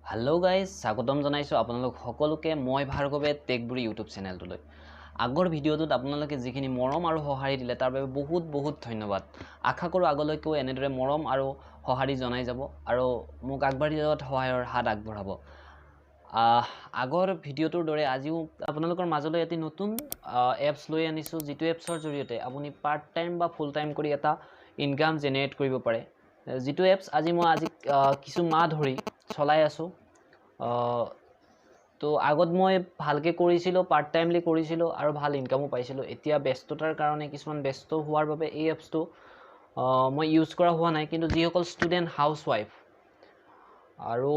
hello guys स्वागतम जनाइছো আপোনালোক সকলোকে মই ভাৰ্গৱে টেকবুৰী ইউটিউব চেনেলটোলৈ আগৰ ভিডিঅ'টোত আপোনালোকে যিখিনি মৰম আৰু সহাৰি দিলে তাৰ বাবে বহুত ধন্যবাদ আশা কৰো আগলৈকেও এনেদৰে মৰম আৰু সহাৰি জনাই যাব আৰু মোক আগবাঢ়ি যোৱাত সহায়ৰ হাত আগবঢ়াব আগৰ ভিডিঅ'টোৰ দৰে আজিও আপোনালোকৰ মাজলৈ এটি নতুন এপছ লৈ আনিছো যিটো এপছৰ জৰিয়তে আপুনি পাৰ্ট টাইম বা ফুল টাইম কৰি এটা ইনকাম জেনেৰেট কৰিব পাৰে যিটো এপছ আজি মই কিছু মাহ ধৰি চলাই আছো তো আগত মই ভালকে কৰিছিলো পাৰ্ট টাইমলি কৰিছিলো আৰু ভাল ইনকামো পাইছিলো এতিয়া ব্যস্ততাৰ কাৰণে কিছুমান ব্যস্ত হোৱাৰ বাবে এই এপছটো মই ইউজ কৰা হোৱা নাই কিন্তু যিসকল ষ্টুডেণ্ট হাউসৱাইফ আৰু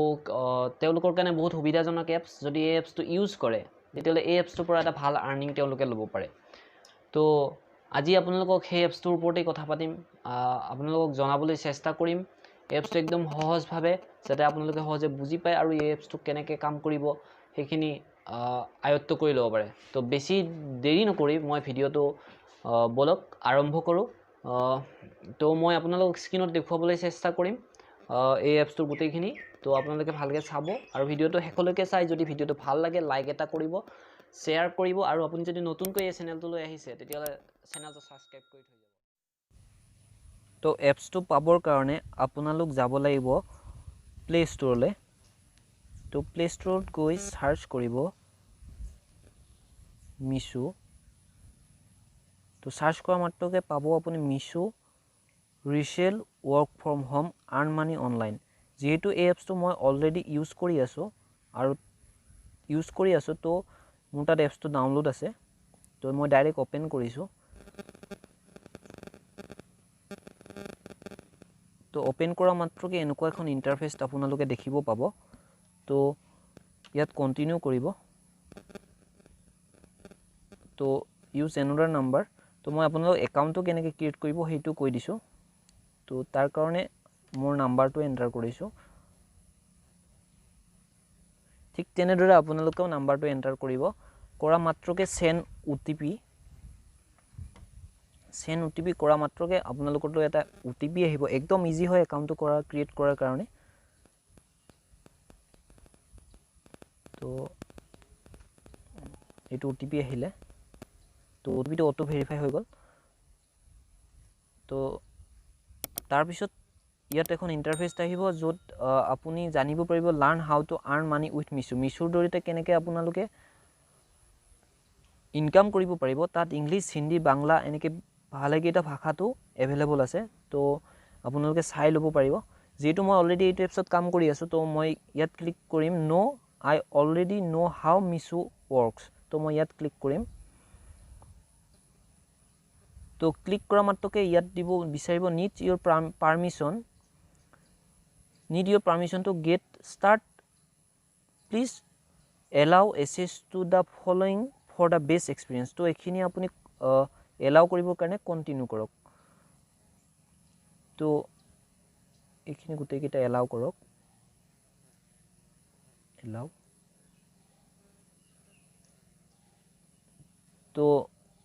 তেওঁলোকৰ কাৰণে বহুত সুবিধাজনক এপছ যদি এই এপছটো ইউজ কৰে তেতিয়াহ'লে এই এপছটোৰ পৰা এটা ভাল আৰ্নিং তেওঁলোকে ল'ব পাৰে তো আজি আপোনালোকক সেই এপছটোৰ ওপৰতে কথা পাতিম আপোনালোকক জনাবলৈ চেষ্টা কৰিম এপছটো একদম সহজভাৱে যাতে আপোনালোকে সহজে বুজি পায় আৰু এই এপছটো কেনেকৈ কাম কৰিব সেইখিনি আয়ত্ত কৰি ল'ব পাৰে তো বেছি দেৰি নকৰি মই ভিডিঅ'টো বলক আৰম্ভ কৰোঁ তো মই আপোনালোকক স্ক্ৰীনত দেখুৱাবলৈ চেষ্টা কৰিম এই এপছটোৰ গোটেইখিনি তো আপোনালোকে ভালকৈ চাব আৰু ভিডিঅ'টো শেষলৈকে চাই যদি ভিডিঅ'টো ভাল লাগে লাইক এটা কৰিব শ্বেয়াৰ কৰিব আৰু আপুনি যদি নতুনকৈ এই চেনেলটোলৈ আহিছে তেতিয়াহ'লে চেনেলটো ছাবস্ক্ৰাইব কৰি থৈ যাব তো এপছটো পাবৰ কাৰণে আপোনালোক যাব লাগিব প্লে ষ্ট'ৰলৈ তো প্লে ষ্ট'ৰত গৈ সাৰ্চ কৰিব মিছো তো সাৰ্চ কৰা মাত্ৰকে পাব আপুনি Meesho resell work from home earn money online যেহেতু এই এপছটো মই অলৰেডি ইউজ কৰি আছোঁ তো মোৰ তাত এপছটো ডাউনলোড আছে তো মই ডাইৰেক্ট অপেন কৰিছোঁ তো অপেন কৰা মাত্ৰকে এনেকুৱা এখন ইণ্টাৰফেচ আপোনালোকে দেখিব পাব তো ইয়াত কন্টিনিউ কৰিব তো ইউজ এনাদাৰ নাম্বাৰ তো মই আপোনালোক একাউণ্টটো কেনেকৈ ক্ৰিয়েট কৰিব সেইটো কৈ দিছোঁ তো তাৰ কাৰণে মোৰ নাম্বাৰটো এণ্টাৰ কৰিছোঁ ঠিক তেনেদৰে আপোনালোকেও নাম্বাৰটো এণ্টাৰ কৰিব কৰা মাত্ৰকে সেন্ড ওটিপি কৰা মাত্ৰকে আপোনালোকৰটো এটা ওটিপি আহিব একদম ইজি হয় একাউণ্টটো ক্ৰিয়েট কৰাৰ কাৰণে তো এইটো ওটিপি আহিলে তো ওটিপিটো অটো ভেৰিফাই হৈ গ'ল তো তাৰপিছত ইয়াত এখন ইণ্টাৰফেচ আহিব য'ত আপুনি জানিব পাৰিব learn how to earn money with মিছোৰ জৰিয়তে কেনেকৈ আপোনালোকে ইনকাম কৰিব পাৰিব তাত ইংলিছ হিন্দী বাংলা এনেকৈ ভালেকেইটা ভাষাটো এভেইলেবল আছে তো আপোনালোকে চাই ল'ব পাৰিব যেহেতু মই অলৰেডি এইটো এপছত কাম কৰি আছোঁ তো মই ইয়াত ক্লিক কৰিম আই অলৰেডি ন' হাউ মিছো ৱৰ্কছ তো মই ইয়াত ক্লিক কৰিম তো ক্লিক কৰা মাত্ৰকে ইয়াত দিব বিচাৰিব need your permission to get start please allow access to the following for the best experience তো এইখিনি আপুনি এলাউ কৰিবৰ কাৰণে কণ্টিনিউ কৰক তো এইখিনি গোটেইকেইটা এলাউ কৰক এলাউ তো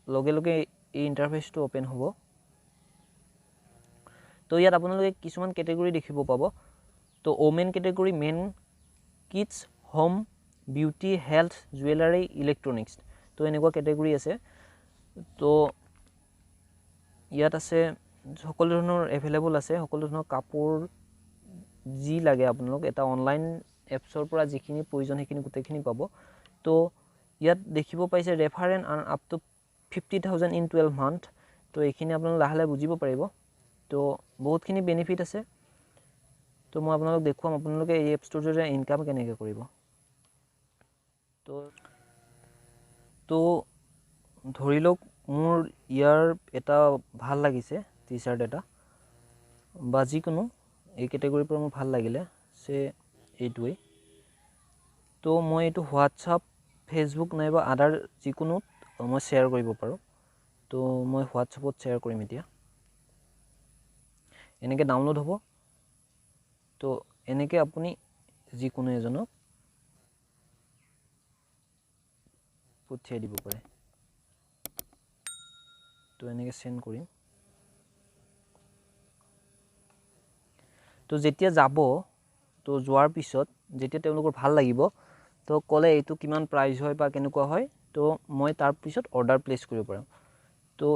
লগে লগে এই ইণ্টাৰফেচটো অপেন হ'ব তো ইয়াত আপোনালোকে কিছুমান কেটেগৰী দেখিব পাব তো women category men kids home beauty health jewellery electronics তো এনেকুৱা কেটেগৰী আছে তো ইয়াত আছে সকলো ধৰণৰ এভেইলেবল আছে সকলো ধৰণৰ কাপোৰ যি লাগে আপোনালোক এটা অনলাইন এপছৰ পৰা যিখিনি প্ৰয়োজন সেইখিনি গোটেইখিনি পাব তো ইয়াত দেখিব পাইছে refer and আৰ্ন up to 50,000 in 12 month তো এইখিনি আপোনালোকে লাহে লাহে বুজিব পাৰিব তো বহুতখিনি বেনিফিট আছে তো মই আপোনালোক দেখুৱাম আপোনালোকে এই এপছটোৰ জৰিয়তে ইনকাম কেনেকৈ কৰিব তো ধৰি লওক মোৰ ইয়াৰ এটা ভাল লাগিছে টি চাৰ্ট এটা বা যিকোনো এই কেটেগৰীৰ পৰা মোৰ ভাল লাগিলে এইটোৱেই তো মই এইটো হোৱাটছআপ ফেচবুক নাইবা আদাৰ যিকোনোত মই শ্বেয়াৰ কৰিব পাৰোঁ তো মই হোৱাটছআপত শ্বেয়াৰ কৰিম এতিয়া এনেকৈ ডাউনলোড হ'ব তো এনেকৈ আপুনি যিকোনো এজনক পঠিয়াই দিব পাৰে তো এনেকৈ সেন্ড কৰিম তো যেতিয়া যাব তো যোৱাৰ পিছত যেতিয়া তেওঁলোকৰ ভাল লাগিব তো ক'লে এইটো কিমান প্ৰাইচ হয় বা কেনেকুৱা হয় তো মই তাৰ পিছত অৰ্ডাৰ প্লেচ কৰিব পাৰিম তো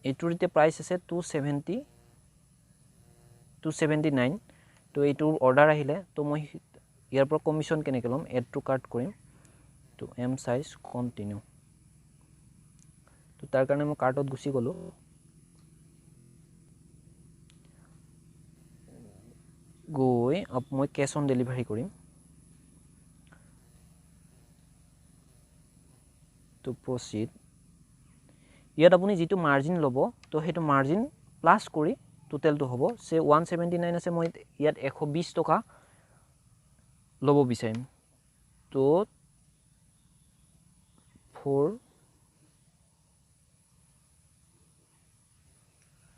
এইটোৰ এতিয়া প্ৰাইচ আছে 279 তো এইটোৰ অৰ্ডাৰ আহিলে তো মই ইয়াৰ পৰা কমিশ্যন কেনেকৈ ল'ম এড টু কাৰ্ট কৰিম তো এম সাইজ কণ্টিনিউ তো তাৰ কাৰণে মই কাৰ্টত গুচি গ'লোঁ গৈ মই কেছ অন ডেলিভাৰী কৰিম তো প্ৰচিড ইয়াত আপুনি যিটো মাৰ্জিন ল'ব তো সেইটো মাৰ্জিন প্লাছ কৰি টোটেলটো হ'ব সে 179 আছে মই ইয়াত 120 টকা ল'ব বিচাৰিম তো 4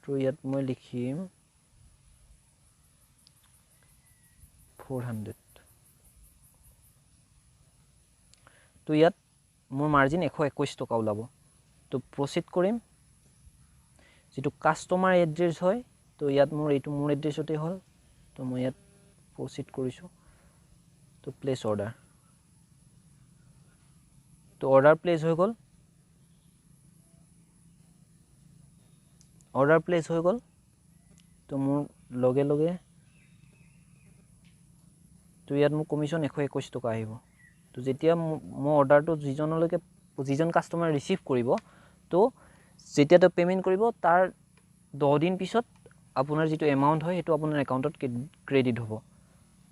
তো ইয়াত মই লিখিম 400 তো ইয়াত মোৰ মাৰ্জিন 121 টকা ওলাব তো প্ৰচিড কৰিম যেটো কাস্টমাৰ এড্ৰেছ হয় তো ইয়াত মোৰ এইটো মোৰ এড্ৰেছতে হ'ল তো মই ইয়াত প্ৰচিড কৰিছোঁ তো প্লেচ অৰ্ডাৰ তো অৰ্ডাৰ প্লেচ হৈ গ'ল তো মোৰ লগে লগে তো ইয়াত মোৰ কমিশ্যন 121 টকা আহিব তো যেতিয়া মই অৰ্ডাৰটো যিজন কাস্টমাৰ ৰিচিভ কৰিব তো যেতিয়া তেওঁ পেমেণ্ট কৰিব তাৰ 10 দিন পিছত আপোনাৰ যিটো এমাউণ্ট হয় সেইটো আপোনাৰ একাউণ্টত ক্ৰেডিট হ'ব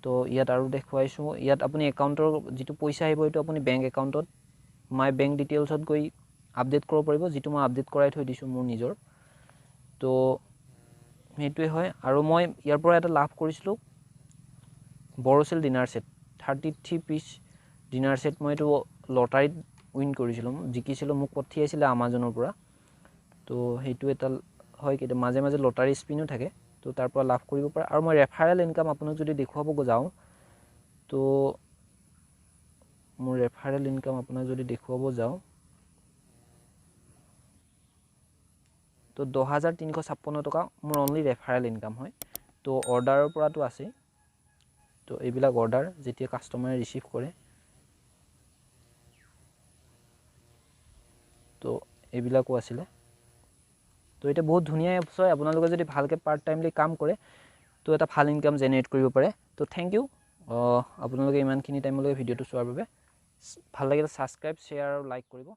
তো ইয়াত আৰু দেখুৱাইছোঁ ইয়াত আপুনি একাউণ্টৰ যিটো পইচা আহিব এইটো আপুনি বেংক একাউণ্টত মাই বেংক ডিটেইলছত গৈ আপডেট কৰিব পাৰিব যিটো মই আপডেট কৰাই থৈ দিছোঁ মোৰ নিজৰ তো সেইটোৱে হয় আৰু মই ইয়াৰ পৰা এটা লাভ কৰিছিলোঁ Borosil dinner set 33 piece dinner set মই এইটো লটাৰীত উইন কৰিছিলোঁ জিকিছিলোঁ মোক পঠিয়াইছিলে আমাজনৰ পৰা তো সেইটো এটা হয় কিন্তু মাজে মাজে লটাৰী স্পিনো থাকে তো তাৰ পৰা লাভ কৰিব পাৰে আৰু মই ৰেফাৰেল ইনকাম আপোনাক যদি দেখুৱাব যাওঁ তো মোৰ ৰেফাৰেল ইনকাম আপোনাক যদি দেখুৱাব যাওঁ তো 10,356 টকা মোৰ অনলি ৰেফাৰেল ইনকাম হয় তো অৰ্ডাৰৰ পৰাটো আছে তো এইবিলাক অৰ্ডাৰ যেতিয়া কাস্টমাৰে ৰিচিভ কৰে তো এইবিলাকো আছিলে তো এটা বহুত ধুনীয়া এপছ হয় আপোনালোকে যদি ভালকৈ পাৰ্ট টাইমলি কাম কৰে তো এটা ভাল ইনকাম জেনেৰেট কৰিব পাৰে তো থেংক ইউ আপোনালোকে ইমানখিনি টাইমলৈকে ভিডিঅ'টো চোৱাৰ বাবে ভাল লাগিলে ছাবস্ক্ৰাইব শ্বেয়াৰ আৰু লাইক কৰিব